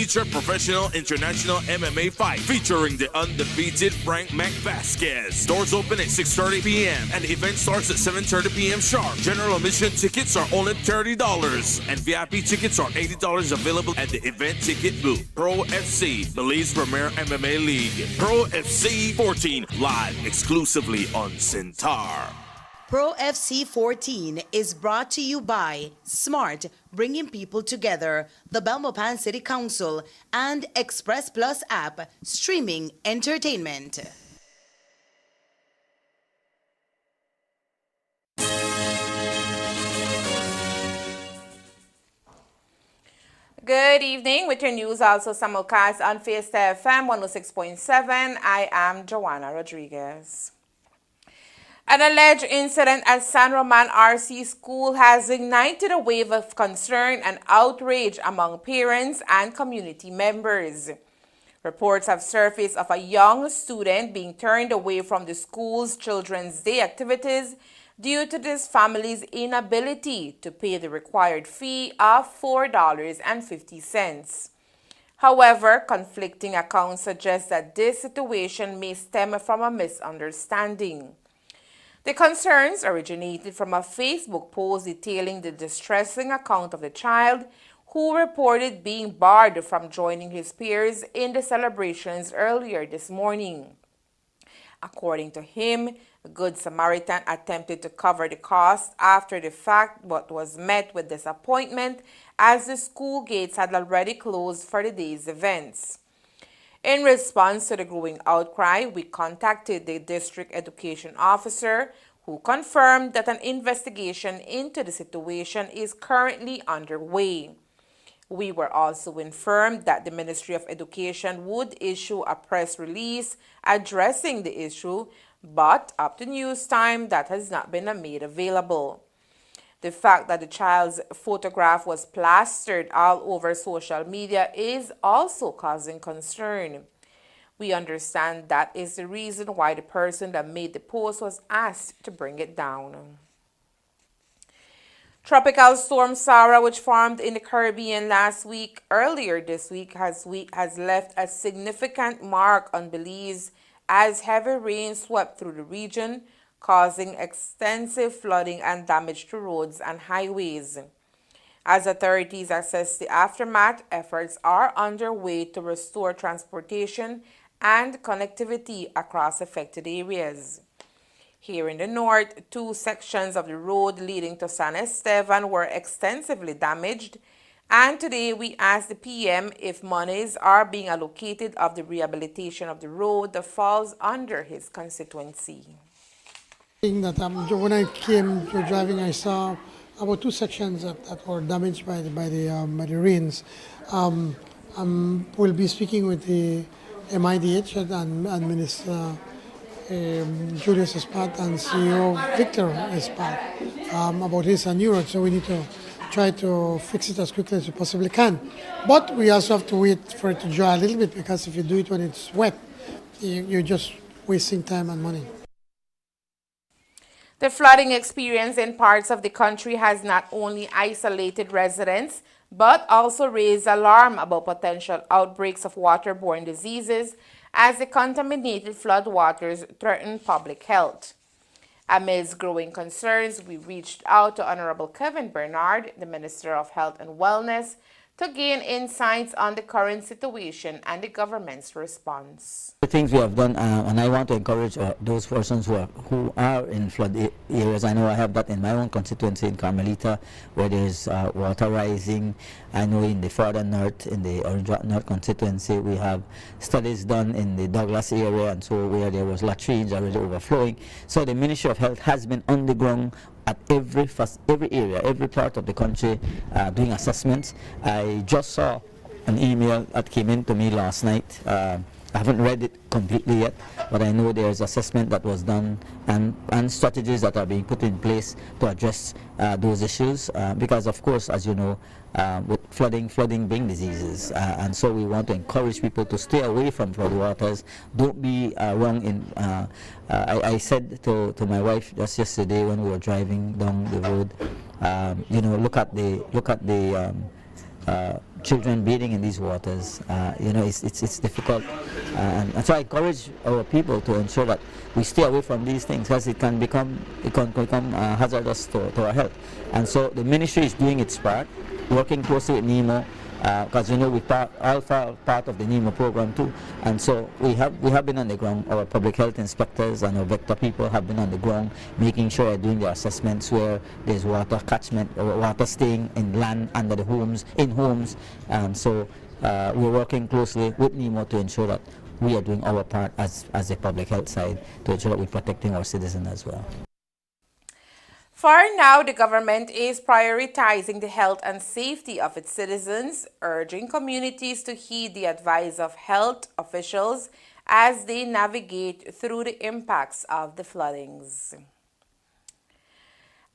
feature professional international MMA fight featuring the undefeated Frank McVasquez. Doors open at 6:30 p.m. and the event starts at 7:30 p.m. sharp. General admission tickets are only $30 and VIP tickets are $80 available at the event ticket booth. Pro FC, Belize's premier MMA league. Pro FC 14 live exclusively on Centaur. Pro FC 14 is brought to you by Smart, bringing people together, the Belmopan City Council, and Express Plus app, streaming entertainment. Good evening. With your news also simulcast on Fiesta FM 106.7. I am Joanna Rodriguez. An alleged incident at San Roman RC School has ignited a wave of concern and outrage among parents and community members. Reports have surfaced of a young student being turned away from the school's Children's Day activities due to this family's inability to pay the required fee of $4.50. However, conflicting accounts suggest that this situation may stem from a misunderstanding. The concerns originated from a Facebook post detailing the distressing account of the child who reported being barred from joining his peers in the celebrations earlier this morning. According to him, a Good Samaritan attempted to cover the cost after the fact but was met with disappointment as the school gates had already closed for the day's events. In response to the growing outcry, we contacted the district education officer, who confirmed that an investigation into the situation is currently underway. We were also informed that the Ministry of Education would issue a press release addressing the issue, but up to news time, that has not been made available. The fact that the child's photograph was plastered all over social media is also causing concern. We understand that is the reason why the person that made the post was asked to bring it down. Tropical storm Sarah, which formed in the Caribbean earlier this week, has left a significant mark on Belize as heavy rain swept through the region, causing extensive flooding and damage to roads and highways. As authorities assess the aftermath, efforts are underway to restore transportation and connectivity across affected areas. Here in the north, 2 sections of the road leading to San Esteban were extensively damaged, and today we asked the PM if monies are being allocated of the rehabilitation of the road that falls under his constituency. When I came to driving, I saw about 2 sections that were damaged by the rains. We'll be speaking with the MIDH and Minister Julius Espat and CEO Victor Espat about his new road. So we need to try to fix it as quickly as we possibly can. But we also have to wait for it to dry a little bit, because if you do it when it's wet, you're just wasting time and money. The flooding experience in parts of the country has not only isolated residents, but also raised alarm about potential outbreaks of waterborne diseases as the contaminated floodwaters threaten public health. Amidst growing concerns, we reached out to Honorable Kevin Bernard, the Minister of Health and Wellness, to gain insights on the current situation and the government's response. The things we have done, and I want to encourage those persons who are in flood areas. I know I have that in my own constituency in Carmelita, where there's water rising. I know in the further north, in the Orange North constituency, we have studies done in the Douglas area, and so where there was latrines already overflowing. So the Ministry of Health has been on the ground at every area, every part of the country, doing assessments. I just saw an email that came in to me last night. I haven't read it completely yet, but I know there's assessment that was done and strategies that are being put in place to address those issues, because of course, as you know, with flooding being diseases, and so we want to encourage people to stay away from floodwaters. Don't be wrong in I said to my wife just yesterday when we were driving down the road, you know, look at the children bathing in these waters. It's difficult, and so I encourage our people to ensure that we stay away from these things, because it can become hazardous to our health. And so the ministry is doing its part, working closely with NEMO, because we all part of the NEMO program too. And so we have been on the ground. Our public health inspectors and our vector people have been on the ground, making sure they're doing the assessments where there's water catchment or water staying in land under the homes, in homes. So we're working closely with NEMO to ensure that we are doing our part as a public health side to ensure that we're protecting our citizens as well. For now, the government is prioritizing the health and safety of its citizens, urging communities to heed the advice of health officials as they navigate through the impacts of the floodings.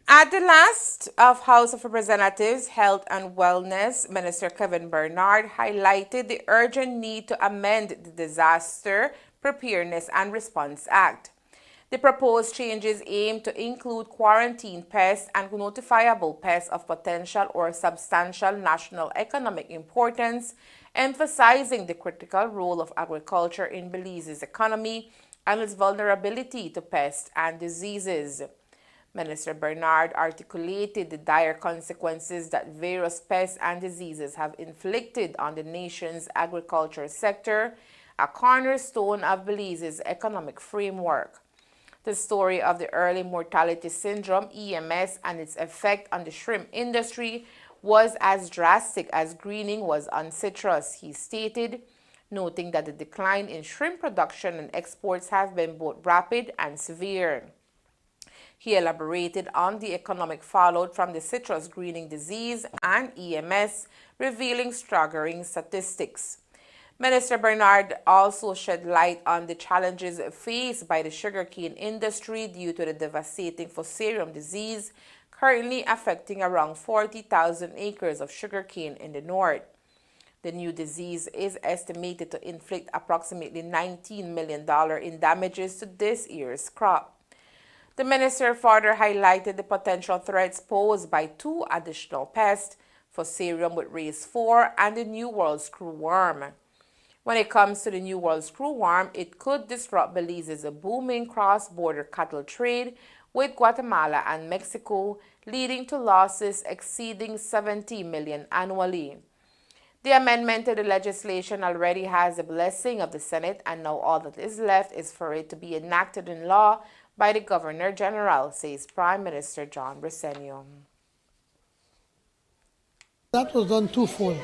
At the last of House of Representatives Health and Wellness, Minister Kevin Bernard highlighted the urgent need to amend the Disaster Preparedness and Response Act. The proposed changes aim to include quarantine pests and notifiable pests of potential or substantial national economic importance, emphasizing the critical role of agriculture in Belize's economy and its vulnerability to pests and diseases. Minister Bernard articulated the dire consequences that various pests and diseases have inflicted on the nation's agriculture sector, a cornerstone of Belize's economic framework. The story of the early mortality syndrome, EMS, and its effect on the shrimp industry was as drastic as greening was on citrus, he stated, noting that the decline in shrimp production and exports have been both rapid and severe. He elaborated on the economic fallout from the citrus greening disease and EMS, revealing staggering statistics. Minister Bernard also shed light on the challenges faced by the sugarcane industry due to the devastating Fusarium disease, currently affecting around 40,000 acres of sugarcane in the north. The new disease is estimated to inflict approximately $19 million in damages to this year's crop. The minister further highlighted the potential threats posed by two additional pests, Fusarium with race 4 and the New World screwworm. When it comes to the New World screwworm, it could disrupt Belize's booming cross-border cattle trade with Guatemala and Mexico, leading to losses exceeding $70 million annually. The amendment to the legislation already has the blessing of the Senate, and now all that is left is for it to be enacted in law by the Governor General, says Prime Minister John Briceño. That was done twofold.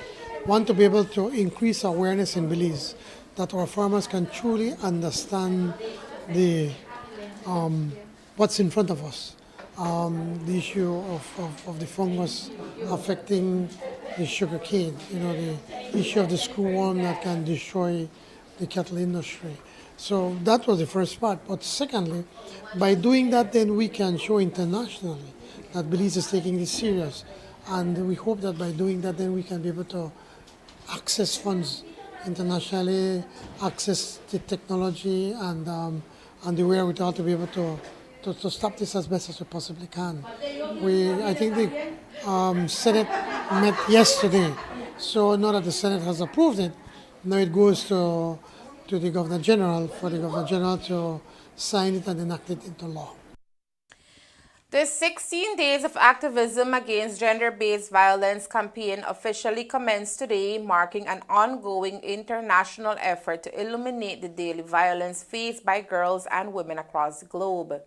One, to be able to increase awareness in Belize, that our farmers can truly understand the what's in front of us. The issue of the fungus affecting the sugar cane, the issue of the screwworm that can destroy the cattle industry. So that was the first part. But secondly, by doing that, then we can show internationally that Belize is taking this serious. And we hope that by doing that, then we can be able to access funds internationally, access the technology and the wherewithal to be able to stop this as best as we possibly can. I think the Senate met yesterday, so now that the Senate has approved it, now it goes to the Governor General for the Governor General to sign it and enact it into law. The 16 Days of Activism Against Gender-Based Violence campaign officially commenced today, marking an ongoing international effort to eliminate the daily violence faced by girls and women across the globe.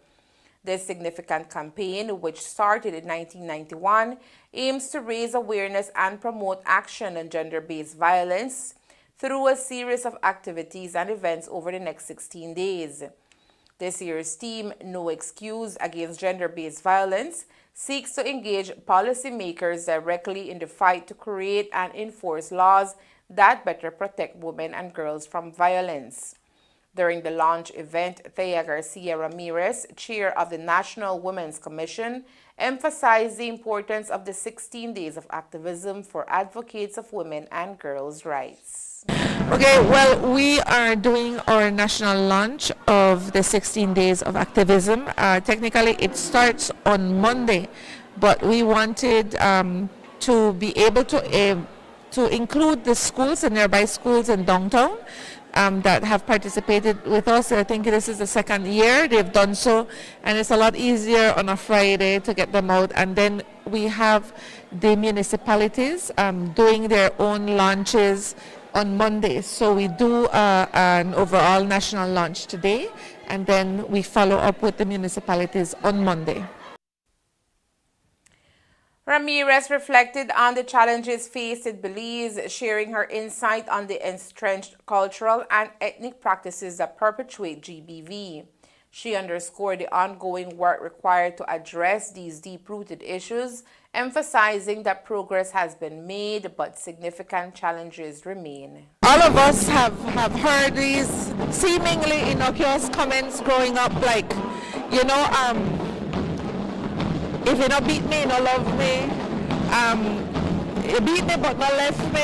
This significant campaign, which started in 1991, aims to raise awareness and promote action on gender-based violence through a series of activities and events over the next 16 days. This year's theme, No Excuse Against Gender-Based Violence, seeks to engage policymakers directly in the fight to create and enforce laws that better protect women and girls from violence. During the launch event, Thea Garcia Ramirez, chair of the National Women's Commission, emphasized the importance of the 16 Days of Activism for advocates of women and girls' rights. Okay, well, we are doing our national launch of the 16 Days of Activism. Technically, it starts on Monday, but we wanted to be able to to include the schools, the nearby schools in downtown that have participated with us. I think this is the second year they've done so, and it's a lot easier on a Friday to get them out. And then we have the municipalities doing their own launches on Mondays. So we do an overall national launch today, and then we follow up with the municipalities on Monday. Ramirez reflected on the challenges faced in Belize, sharing her insight on the entrenched cultural and ethnic practices that perpetuate GBV. She underscored the ongoing work required to address these deep-rooted issues, emphasizing that progress has been made but significant challenges remain. All of us have heard these seemingly innocuous comments growing up, like, you know, if you don't beat me, you don't love me. You beat me but not left me.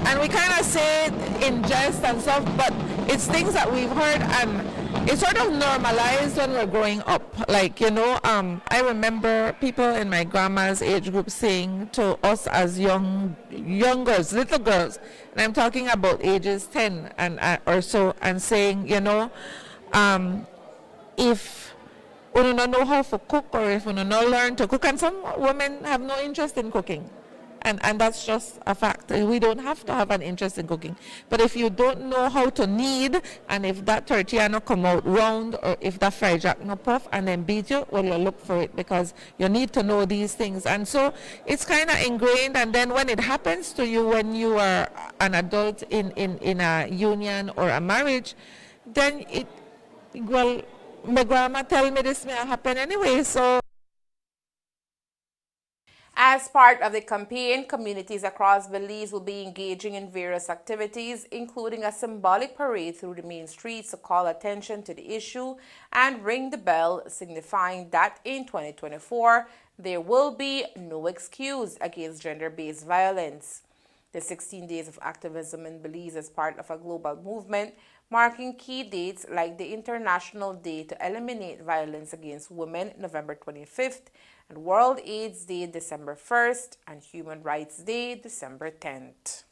And we kind of say it in jest and stuff, but it's things that we've heard, and it's sort of normalized when we're growing up. Like, you know, I remember people in my grandma's age group saying to us as young girls, little girls, and I'm talking about ages 10 and or so, and saying, you know, if we don't know how to cook, or if we don't learn to cook, and some women have no interest in cooking, and that's just a fact. We don't have to have an interest in cooking, but if you don't know how to knead, and if that tortilla no come out round, or if that fried jack no puff and then beat you, well, you look for it, because you need to know these things. And so it's kind of ingrained, and then when it happens to you when you are an adult in a union or a marriage, then it, well, my grandma tell me this may happen anyway, so. As part of the campaign, communities across Belize will be engaging in various activities, including a symbolic parade through the main streets to call attention to the issue and ring the bell, signifying that in 2024, there will be no excuse against gender-based violence. The 16 days of activism in Belize is part of a global movement marking key dates like the International Day to Eliminate Violence Against Women, November 25th, and World AIDS Day, December 1st, and Human Rights Day, December 10th.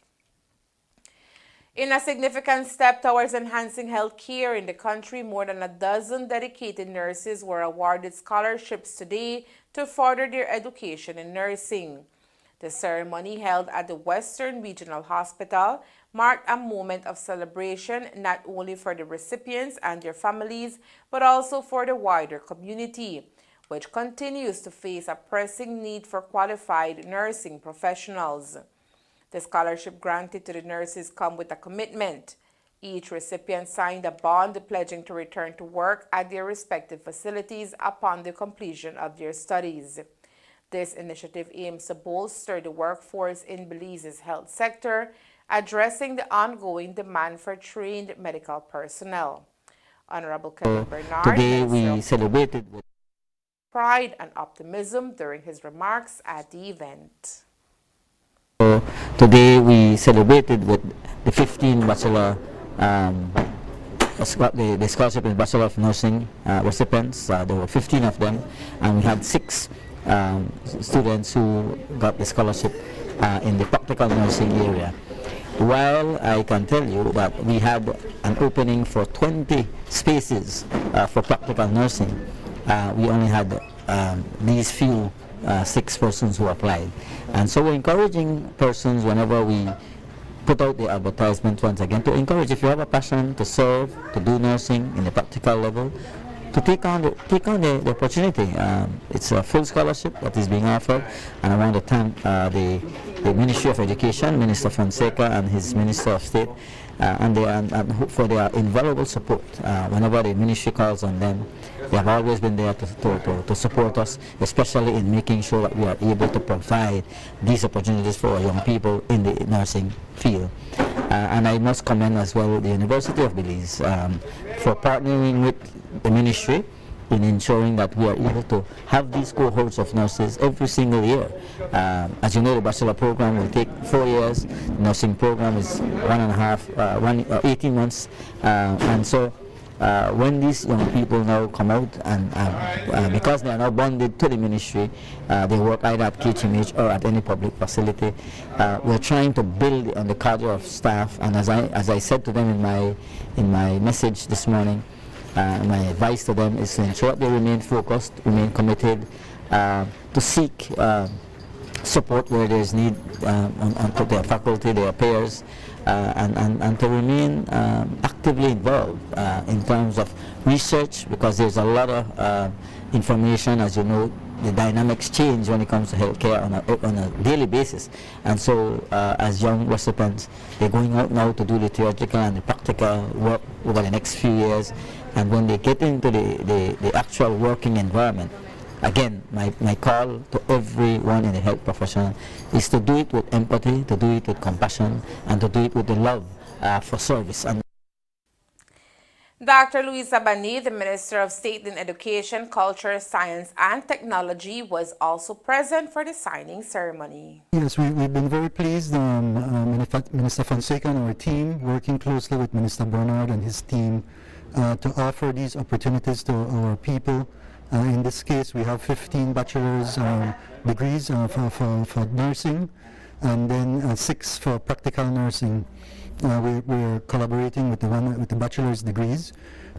In a significant step towards enhancing health care in the country, more than a dozen dedicated nurses were awarded scholarships today to further their education in nursing. The ceremony, held at the Western Regional Hospital, marked a moment of celebration not only for the recipients and their families, but also for the wider community, which continues to face a pressing need for qualified nursing professionals. The scholarship granted to the nurses come with a commitment. Each recipient signed a bond pledging to return to work at their respective facilities upon the completion of their studies. This initiative aims to bolster the workforce in Belize's health sector, addressing the ongoing demand for trained medical personnel. Honorable Kevin Bernard today we celebrated with pride and optimism during his remarks at the event. Today we celebrated with the 15 bachelor, the scholarship in Bachelor of Nursing recipients. There were 15 of them, and we had 6 students who got the scholarship in the practical nursing area. While I can tell you that we had an opening for 20 spaces for practical nursing, we only had these few 6 persons who applied. And so we're encouraging persons whenever we put out the advertisement once again to encourage, if you have a passion to serve, to do nursing in the practical level, to take on the opportunity. It's a full scholarship that is being offered, and around the time the Ministry of Education, Minister Fonseca and his Minister of State, and for their invaluable support. Whenever the ministry calls on them, they have always been there to support us, especially in making sure that we are able to provide these opportunities for our young people in the nursing field. And I must commend as well the University of Belize for partnering with the ministry in ensuring that we are able to have these cohorts of nurses every single year. As you know, the bachelor program will take 4 years. The nursing program is 18 months. And so when these young people now come out and because they are now bonded to the ministry, they work either at KTMH or at any public facility. We're trying to build on the cadre of staff, and as I said to them in my message this morning, my advice to them is to ensure they remain focused, remain committed, to seek support where there is need on their faculty, their peers, and to remain actively involved in terms of research, because there's a lot of information. As you know, the dynamics change when it comes to healthcare on a daily basis, and so as young recipients, they're going out now to do the theoretical and the practical work over the next few years, and when they get into the actual working environment, again, my call to everyone in the health profession is to do it with empathy, to do it with compassion, and to do it with the love for service. And Dr. Louisa Bani, the Minister of State in Education, Culture, Science and Technology, was also present for the signing ceremony. Yes, we've been very pleased. Minister Fonseca and our team, working closely with Minister Bernard and his team to offer these opportunities to our people. In this case, we have 15 bachelor's degrees for nursing, and then 6 for practical nursing. We're collaborating with the bachelor's degrees,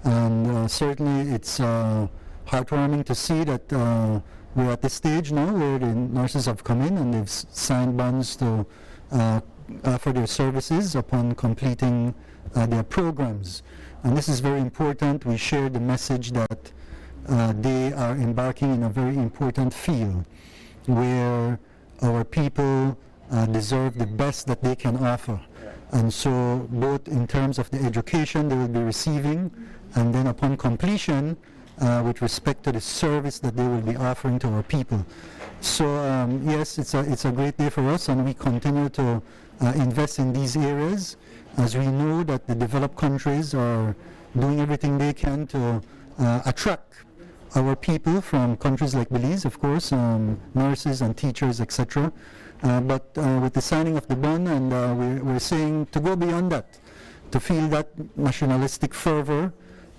and certainly it's heartwarming to see that we're at this stage now where the nurses have come in and they've signed bonds to offer their services upon completing their programs. And this is very important. We share the message that they are embarking in a very important field where our people deserve the best that they can offer. And so both in terms of the education they will be receiving, and then upon completion with respect to the service that they will be offering to our people. So yes, it's a great day for us, and we continue to invest in these areas, as we know that the developed countries are doing everything they can to attract our people from countries like Belize, of course, nurses and teachers, etc. But with the signing of the bond, and we're saying to go beyond that, to feel that nationalistic fervor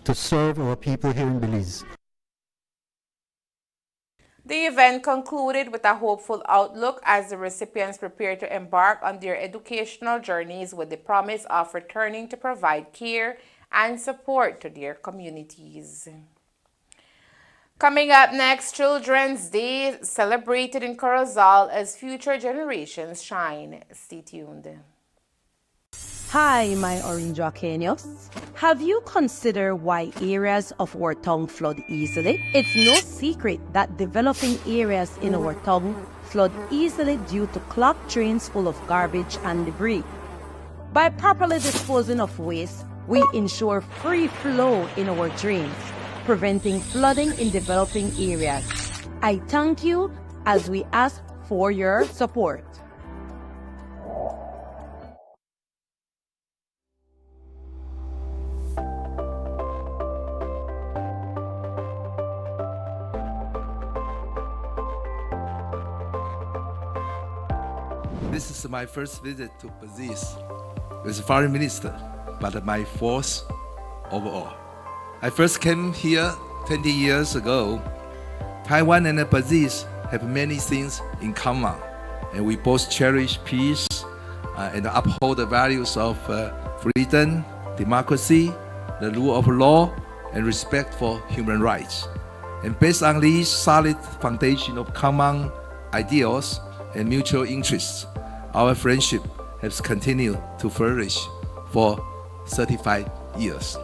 to serve our people here in Belize. The event concluded with a hopeful outlook as the recipients prepare to embark on their educational journeys with the promise of returning to provide care and support to their communities. Coming up next, Children's Day celebrated in Corozal as future generations shine. Stay tuned. Hi, my Orange Kenyos. Have you considered why areas of our town flood easily? It's no secret that developing areas in our town flood easily due to clogged drains full of garbage and debris. By properly disposing of waste, we ensure free flow in our drains, preventing flooding in developing areas. I thank you as we ask for your support. This is my first visit to Belize as a foreign minister, but my fourth overall. I first came here 20 years ago. Taiwan and Belize have many things in common, and we both cherish peace and uphold the values of freedom, democracy, the rule of law, and respect for human rights. And based on these solid foundation of common ideals and mutual interests, our friendship has continued to flourish for 35 years.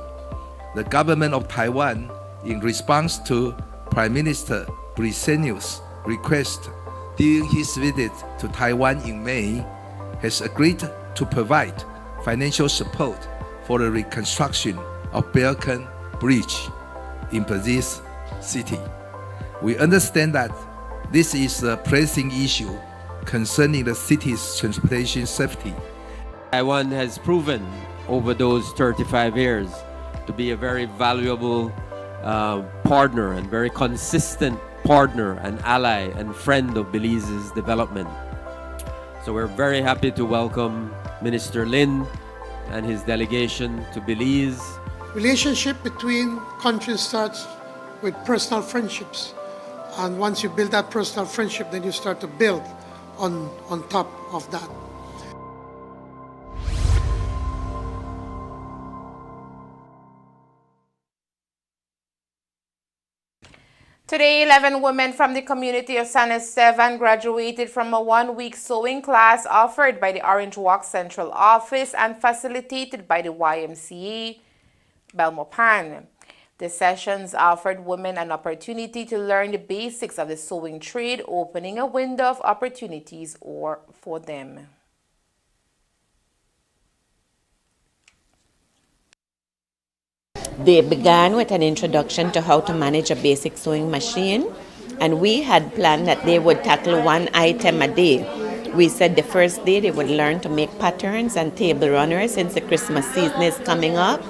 The government of Taiwan, in response to Prime Minister Briceño's request during his visit to Taiwan in May, has agreed to provide financial support for the reconstruction of Beacon Bridge in Belize City. We understand that this is a pressing issue concerning the city's transportation safety. Taiwan has proven over those 35 years to be a very valuable partner and very consistent partner and ally and friend of Belize's development. So we're very happy to welcome Minister Lin and his delegation to Belize relationship between countries starts with personal friendships. And once you build that personal friendship, then you start to build on top of that. Today, 11 women from the community of San Esteban graduated from a one-week sewing class offered by the Orange Walk Central Office and facilitated by the YMCA Belmopan. The sessions offered women an opportunity to learn the basics of the sewing trade, opening a window of opportunities for them. They began with an introduction to how to manage a basic sewing machine, and we had planned that they would tackle one item a day. We said the first day they would learn to make patterns and table runners since the Christmas season is coming up.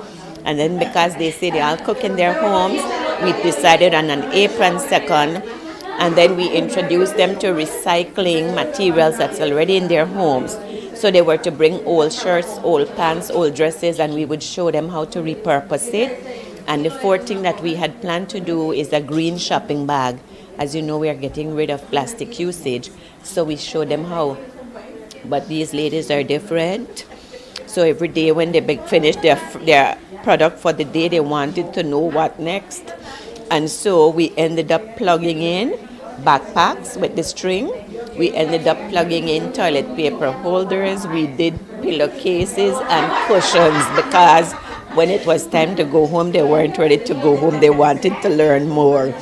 And then because they say they all cook in their homes, we decided on an apron second, and then we introduced them to recycling materials that's already in their homes. So they were to bring old shirts, old pants, old dresses, and we would show them how to repurpose it. And the fourth thing that we had planned to do is a green shopping bag. As you know, we are getting rid of plastic usage, so we show them how. But these ladies are different. So every day when they finish their product for the day, they wanted to know what next. And so we ended up plugging in backpacks with the string. We ended up plugging in toilet paper holders. We did pillowcases and cushions because when it was time to go home, they weren't ready to go home. They wanted to learn more.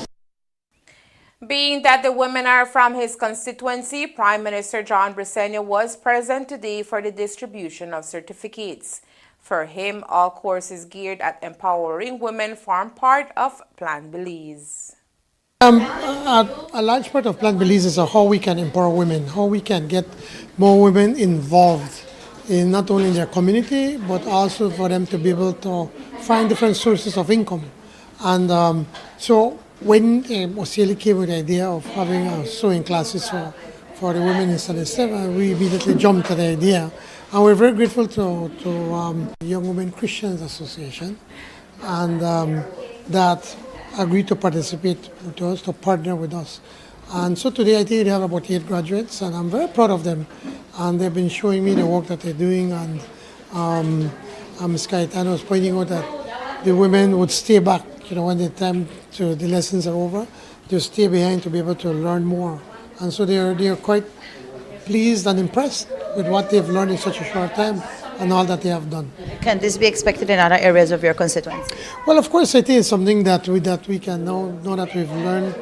Being that the women are from his constituency, Prime Minister John Briceño was present today for the distribution of certificates. For him, all courses geared at empowering women form part of Plan Belize. A large part of Plan Belize is how we can empower women, how we can get more women involved in not only their community, but also for them to be able to find different sources of income. And so when Osili came with the idea of having sewing classes for the women in San Esteban, we immediately jumped to the idea. And we're very grateful to Young Women Christians Association and that agreed to participate with us, to partner with us. And so today I think they have about 8 graduates, and I'm very proud of them. And they've been showing me the work that they're doing, and Ms. Cayetano was pointing out that the women would stay back, when the lessons are over, they'll stay behind to be able to learn more. And so they're quite pleased and impressed with what they've learned in such a short time and all that they have done. Can this be expected in other areas of your constituency? Well, of course, I think it's something that we can now that we've learned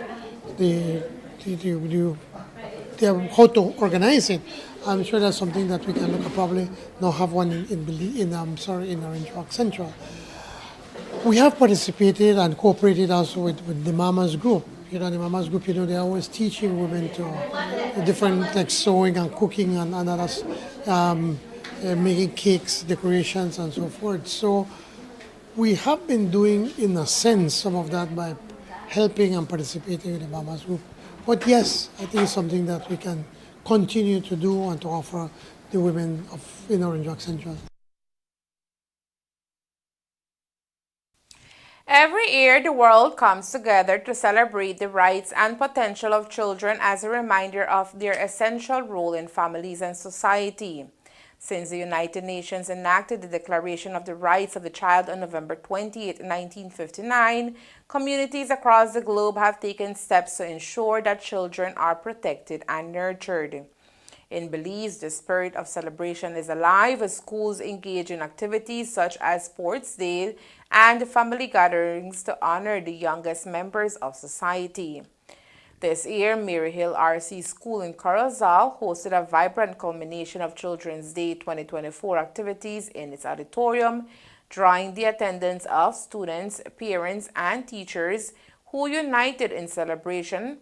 how to organize it. I'm sure that's something that we can look at, probably now have one in Orange Walk Central. We have participated and cooperated also with the Mamas Group. The Mamas Group, they're always teaching women to different, like sewing and cooking and others, making cakes, decorations, and so forth. So we have been doing, in a sense, some of that by helping and participating with the Mamas Group. But yes, I think it's something that we can continue to do and to offer the women in Orange Walk Central. Every year, the world comes together to celebrate the rights and potential of children as a reminder of their essential role in families and society. Since the United Nations enacted the Declaration of the Rights of the Child on November 28, 1959, communities across the globe have taken steps to ensure that children are protected and nurtured. In Belize, the spirit of celebration is alive as schools engage in activities such as Sports Day and family gatherings to honor the youngest members of society. This year, Maryhill RC School in Corozal hosted a vibrant culmination of Children's Day 2024 activities in its auditorium, drawing the attendance of students, parents, and teachers who united in celebration.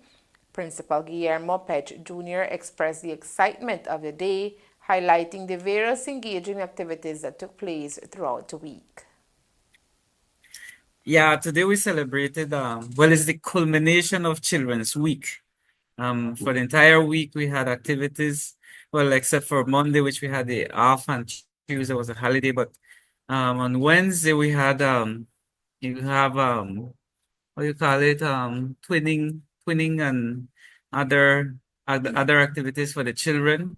Principal Guillermo Pech Jr. expressed the excitement of the day, highlighting the various engaging activities that took place throughout the week. Yeah, today we celebrated, it's the culmination of Children's Week. For the entire week, we had activities, except for Monday, which we had the off, and Tuesday was a holiday, but On Wednesday we had you have what do you call it, twinning and other activities for the children.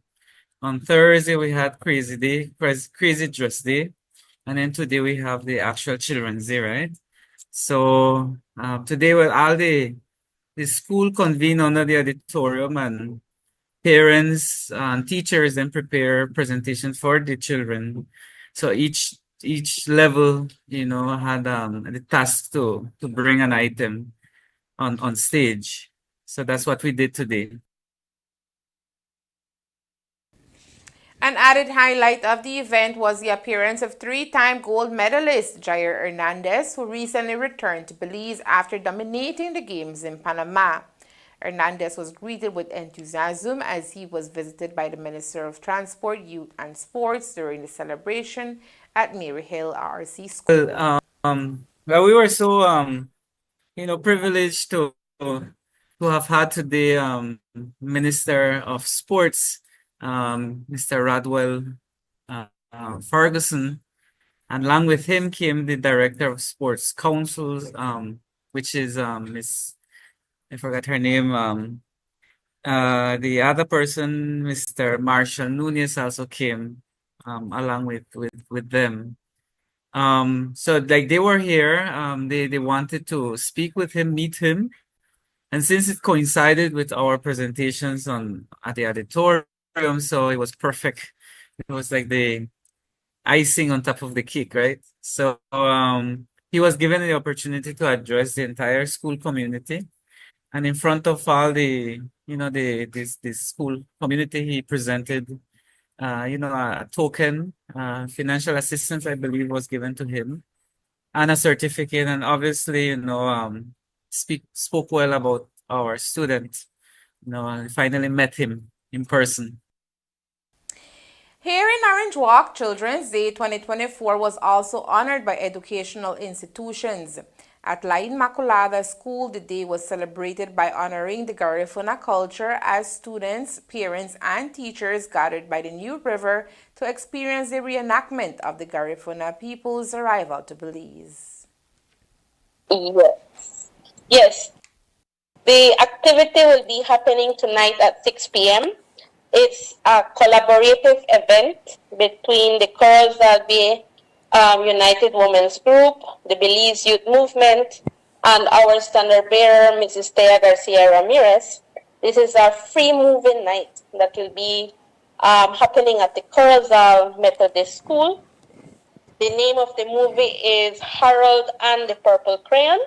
On Thursday we had crazy dress day, and then today we have the actual children's day, right? So today, well, all the school convene under the auditorium, and parents and teachers then prepare presentations for the children. So each level, had the task to bring an item on stage. So that's what we did today. An added highlight of the event was the appearance of three-time gold medalist Jair Hernandez, who recently returned to Belize after dominating the games in Panama. Hernandez was greeted with enthusiasm as he was visited by the Minister of Transport, Youth and Sports during the celebration at Mary Hill RC School. Well, we were so privileged to have had today Minister of Sports, Mr. Radwell Ferguson, and along with him came the Director of Sports Councils, which is Miss, I forgot her name. The other person, Mr. Marshall Nunez, also came along with them. So like they were here, they wanted to speak with him, meet him. And since it coincided with our presentations at the auditorium, so it was perfect. It was like the icing on top of the cake, right? So he was given the opportunity to address the entire school community. And in front of all the, this school community, he presented, a token, financial assistance, I believe, was given to him, and a certificate. And obviously, spoke well about our student. I finally met him in person. Here in Orange Walk, Children's Day 2024 was also honored by educational institutions. At La Inmaculada School, the day was celebrated by honoring the Garifuna culture as students, parents, and teachers gathered by the New River to experience the reenactment of the Garifuna people's arrival to Belize. Yes. The activity will be happening tonight at 6 p.m. It's a collaborative event between the Corozal Bay United Women's Group, the Belize Youth Movement, and our standard bearer, Mrs. Thea Garcia Ramirez. This is a free moving night that will be happening at the Corozal Methodist School. The name of the movie is Harold and the Purple Crayon.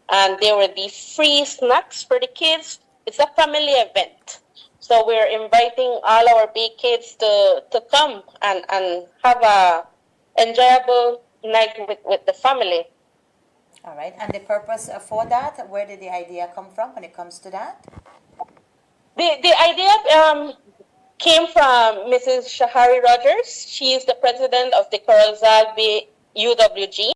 And there will be free snacks for the kids. It's a family event. So we're inviting all our big kids to come and have a enjoyable night with the family. All right. And the purpose for that, where did the idea come from when it comes to that? The idea came from Mrs. Shahari Rogers. She is the president of the Corozal Bay UWG.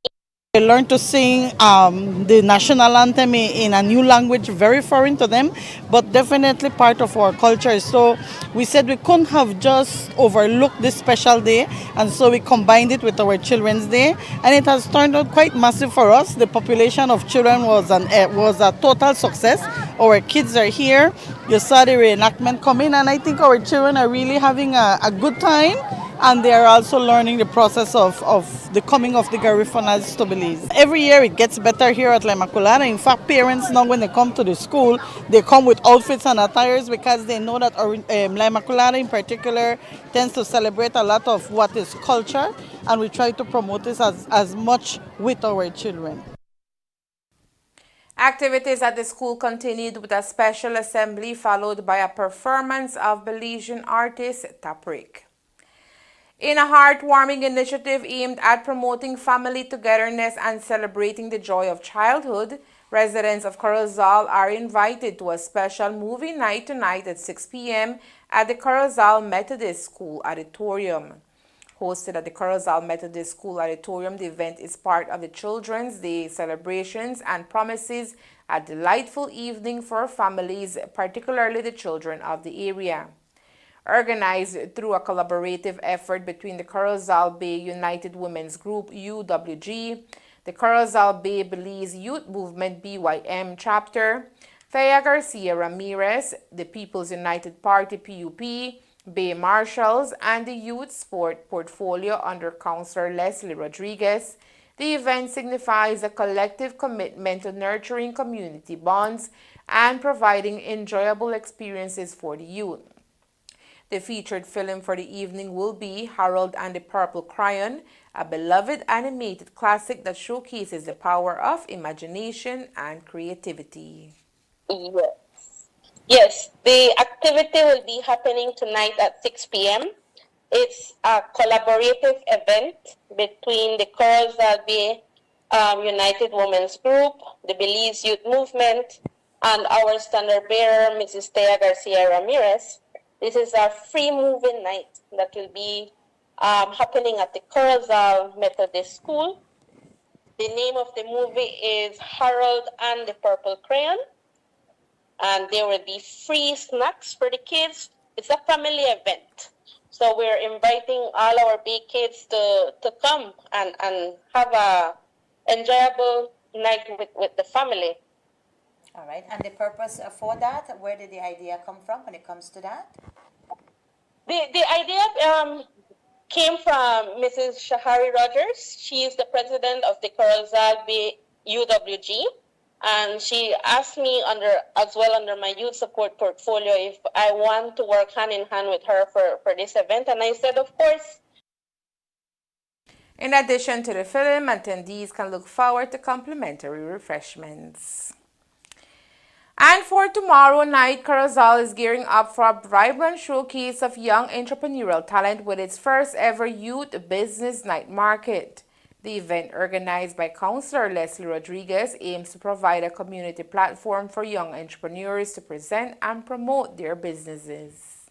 They learned to sing the national anthem in a new language, very foreign to them, but definitely part of our culture. So we said we couldn't have just overlooked this special day, and so we combined it with our Children's Day, and it has turned out quite massive for us. The population of children was a total success. Our kids are here. You saw the reenactment come in, and I think our children are really having a good time. And they are also learning the process of the coming of the Garifunas to Belize. Every year it gets better here at La Inmaculada. In fact, parents now when they come to the school, they come with outfits and attires because they know that La Inmaculada in particular tends to celebrate a lot of what is culture, and we try to promote this as much with our children. Activities at the school continued with a special assembly followed by a performance of Belizean artist Taprik. In a heartwarming initiative aimed at promoting family togetherness and celebrating the joy of childhood, residents of Corozal are invited to a special movie night tonight at 6 p.m. at the Corozal Methodist School Auditorium. Hosted at the Corozal Methodist School Auditorium, the event is part of the Children's Day celebrations and promises a delightful evening for families, particularly the children of the area. Organized through a collaborative effort between the Corozal Bay United Women's Group, UWG, the Corozal Bay Belize Youth Movement, BYM Chapter, Thea Garcia Ramirez, the People's United Party, PUP, Bay Marshals, and the Youth Sport Portfolio under Councillor Leslie Rodriguez, the event signifies a collective commitment to nurturing community bonds and providing enjoyable experiences for the youth. The featured film for the evening will be Harold and the Purple Crayon, a beloved animated classic that showcases the power of imagination and creativity. Yes, the activity will be happening tonight at 6 p.m. It's a collaborative event between the Corozal Bay United Women's Group, the Belize Youth Movement, and our standard bearer, Mrs. Thea Garcia Ramirez. This is a free movie night that will be happening at the Corozal Methodist School. The name of the movie is Harold and the Purple Crayon. And there will be free snacks for the kids. It's a family event. So we're inviting all our big kids to come and have a enjoyable night with the family. All right, and the purpose for that, where did the idea come from when it comes to that? The idea came from Mrs. Shahari Rogers. She is the president of the Corozal Bay UWG, and she asked me as well under my youth support portfolio if I want to work hand in hand with her for this event, and I said, of course. In addition to the film, attendees can look forward to complimentary refreshments. And for tomorrow night, Corozal is gearing up for a vibrant showcase of young entrepreneurial talent with its first ever Youth Business Night Market. The event, organized by Councillor Leslie Rodriguez, aims to provide a community platform for young entrepreneurs to present and promote their businesses.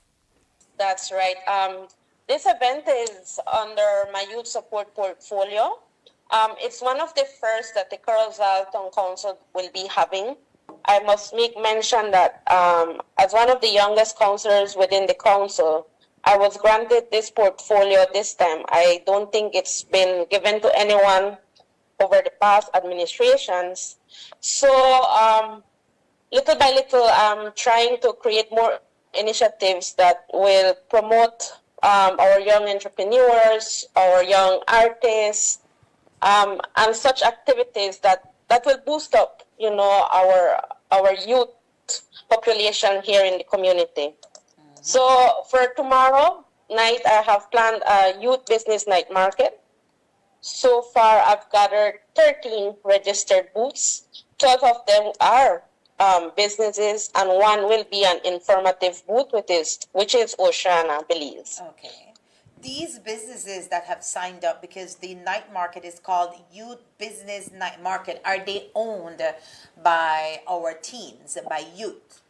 That's right. This event is under my youth support portfolio. It's one of the first that the Corozal Town Council will be having. I must make mention that as one of the youngest councillors within the council, I was granted this portfolio this time. I don't think it's been given to anyone over the past administrations. So little by little, I'm trying to create more initiatives that will promote our young entrepreneurs, our young artists, and such activities that will boost up, our youth population here in the community. So for tomorrow night, I have planned a youth business night market. So far, I've gathered 13 registered booths. 12 of them are businesses, and one will be an informative booth, which is Oceana, Belize. Okay. These businesses that have signed up, because the night market is called Youth Business Night Market, are they owned by our teens, by youth?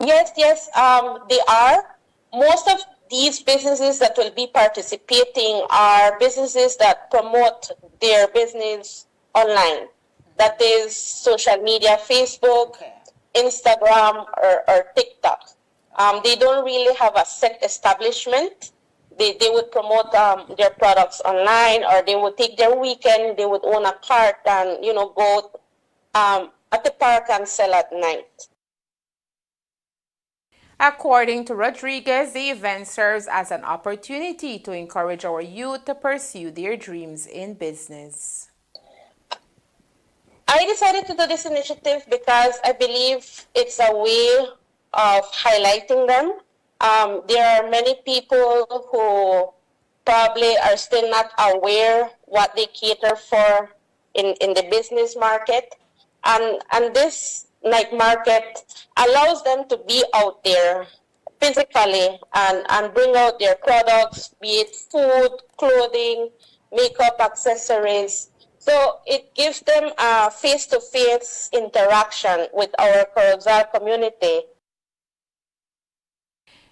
Yes, they are. Most of these businesses that will be participating are businesses that promote their business online. That is social media, Facebook, Instagram, or TikTok. They don't really have a set establishment. They would promote their products online, or they would take their weekend, they would own a cart and, go at the park and sell at night. According to Rodriguez, the event serves as an opportunity to encourage our youth to pursue their dreams in business. I decided to do this initiative because I believe it's a way of highlighting them. There are many people who probably are still not aware what they cater for in the business market. And this night market allows them to be out there physically and bring out their products, be it food, clothing, makeup, accessories. So it gives them a face-to-face interaction with our Corozal community.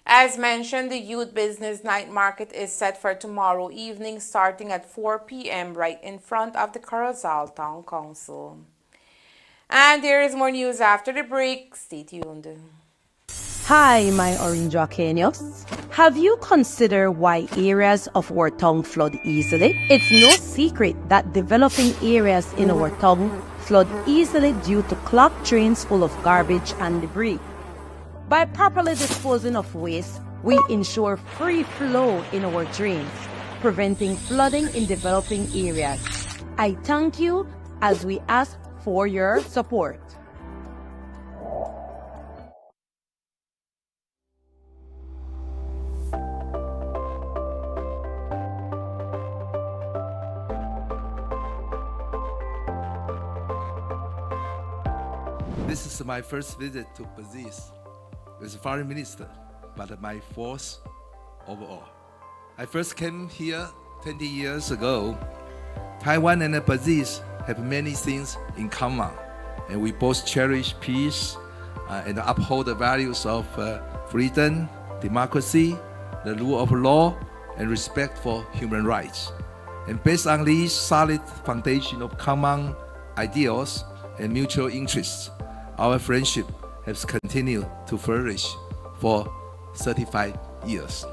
As mentioned, the Youth Business Night Market is set for tomorrow evening starting at 4 p.m. right in front of the Corozal Town Council. And there is more news after the break. Stay tuned. Hi, my Orange Arcanios. Have you considered why areas of our town flood easily? It's no secret that developing areas in our town flood easily due to clogged drains full of garbage and debris. By properly disposing of waste, we ensure free flow in our drains, preventing flooding in developing areas. I thank you as we ask for your support. This is my first visit to Belize as foreign minister, but my fourth overall. I first came here 20 years ago. Taiwan and Belize have many things in common, and we both cherish peace and uphold the values of freedom, democracy, the rule of law, and respect for human rights. And based on these solid foundation of common ideals and mutual interests, our friendship has continued to flourish for 35 years.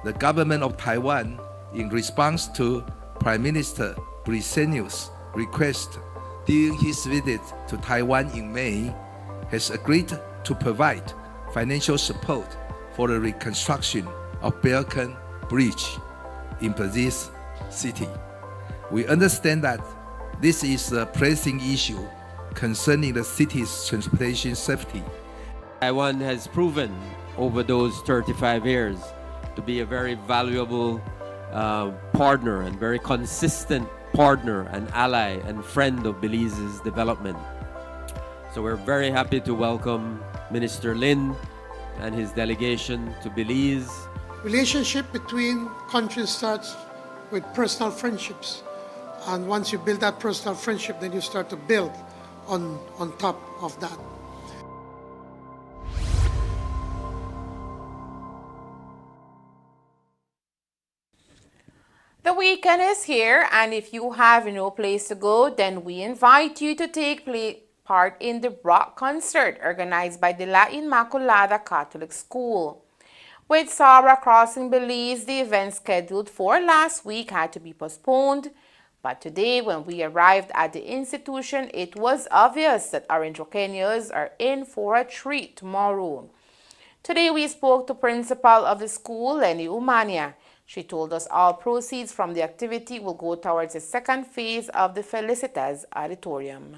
The government of Taiwan, in response to Prime Minister Briceño's request during his visit to Taiwan in May, has agreed to provide financial support for the reconstruction of Beacon Bridge in Belize City. We understand that this is a pressing issue concerning the city's transportation safety. Taiwan has proven over those 35 years to be a very valuable partner and very consistent partner and ally and friend of Belize's development. So we're very happy to welcome Minister Lin and his delegation to Belize. Relationship between countries starts with personal friendships. And once you build that personal friendship, then you start to build on top of that. The weekend is here, and if you have no place to go, then we invite you to take part in the rock concert organized by the La Inmaculada Catholic School. With Sarah crossing Belize, the event scheduled for last week had to be postponed. But today, when we arrived at the institution, it was obvious that Orange Okeños are in for a treat tomorrow. Today, we spoke to principal of the school, Lenny Umania. She told us all proceeds from the activity will go towards the second phase of the Felicitas Auditorium.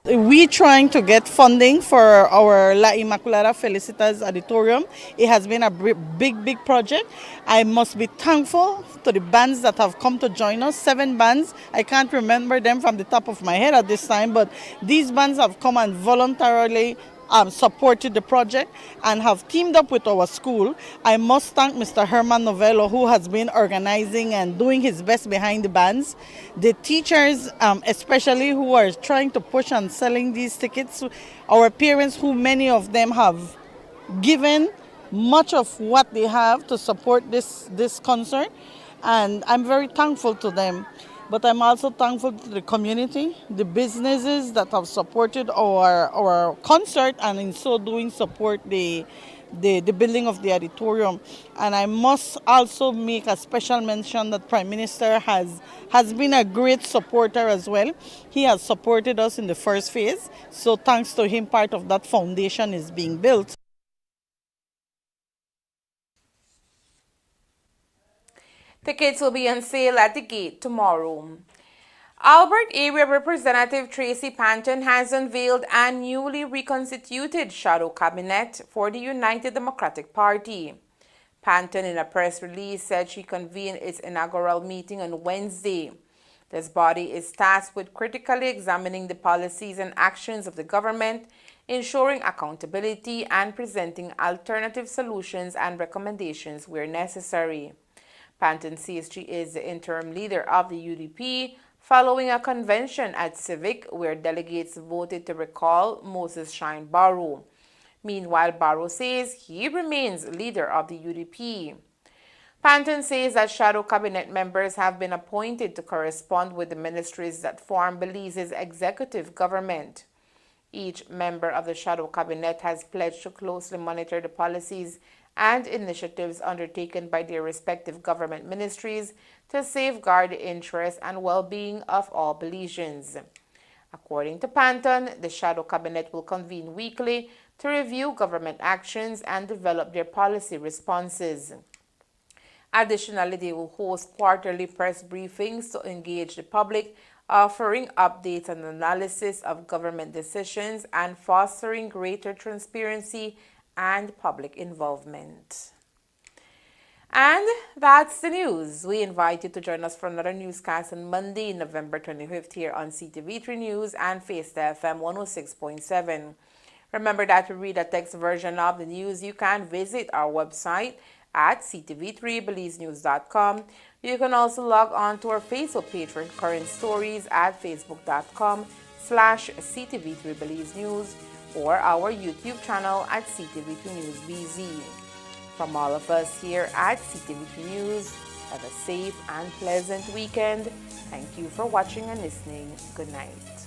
We're trying to get funding for our La Inmaculada Felicitas Auditorium. It has been a big project. I must be thankful to the bands that have come to join us, 7 bands. I can't remember them from the top of my head at this time, but these bands have come and voluntarily supported the project and have teamed up with our school. I must thank Mr. Herman Novello, who has been organizing and doing his best behind the bands. The teachers, especially who are trying to push and selling these tickets. Our parents, who many of them have given much of what they have to support this concert. And I'm very thankful to them. But I'm also thankful to the community, the businesses that have supported our concert and in so doing support the building of the auditorium. And I must also make a special mention that Prime Minister has been a great supporter as well. He has supported us in the first phase. So thanks to him, part of that foundation is being built. Tickets will be on sale at the gate tomorrow. Albert Area Representative Tracy Panton has unveiled a newly reconstituted shadow cabinet for the United Democratic Party. Panton, in a press release, said she convened its inaugural meeting on Wednesday. This body is tasked with critically examining the policies and actions of the government, ensuring accountability, and presenting alternative solutions and recommendations where necessary. Panton says she is the interim leader of the UDP following a convention at Civic where delegates voted to recall Moses Shine Barrow. Meanwhile, Barrow says he remains leader of the UDP. Panton says that shadow cabinet members have been appointed to correspond with the ministries that form Belize's executive government. Each member of the shadow cabinet has pledged to closely monitor the policies and initiatives undertaken by their respective government ministries to safeguard the interests and well-being of all Belizeans. According to Panton, the shadow cabinet will convene weekly to review government actions and develop their policy responses. Additionally, they will host quarterly press briefings to engage the public, offering updates and analysis of government decisions and fostering greater transparency and public involvement. And that's the news. We invite you to join us for another newscast on Monday, November 25th here on CTV3 News and Faista FM 106.7. Remember that to read a text version of the news, you can visit our website at ctv3belizenews.com. You can also log on to our Facebook page for current stories at facebook.com/ctv3belizenews or our YouTube channel at CTV3 News BZ. From all of us here at CTV3 News, have a safe and pleasant weekend. Thank you for watching and listening. Good night.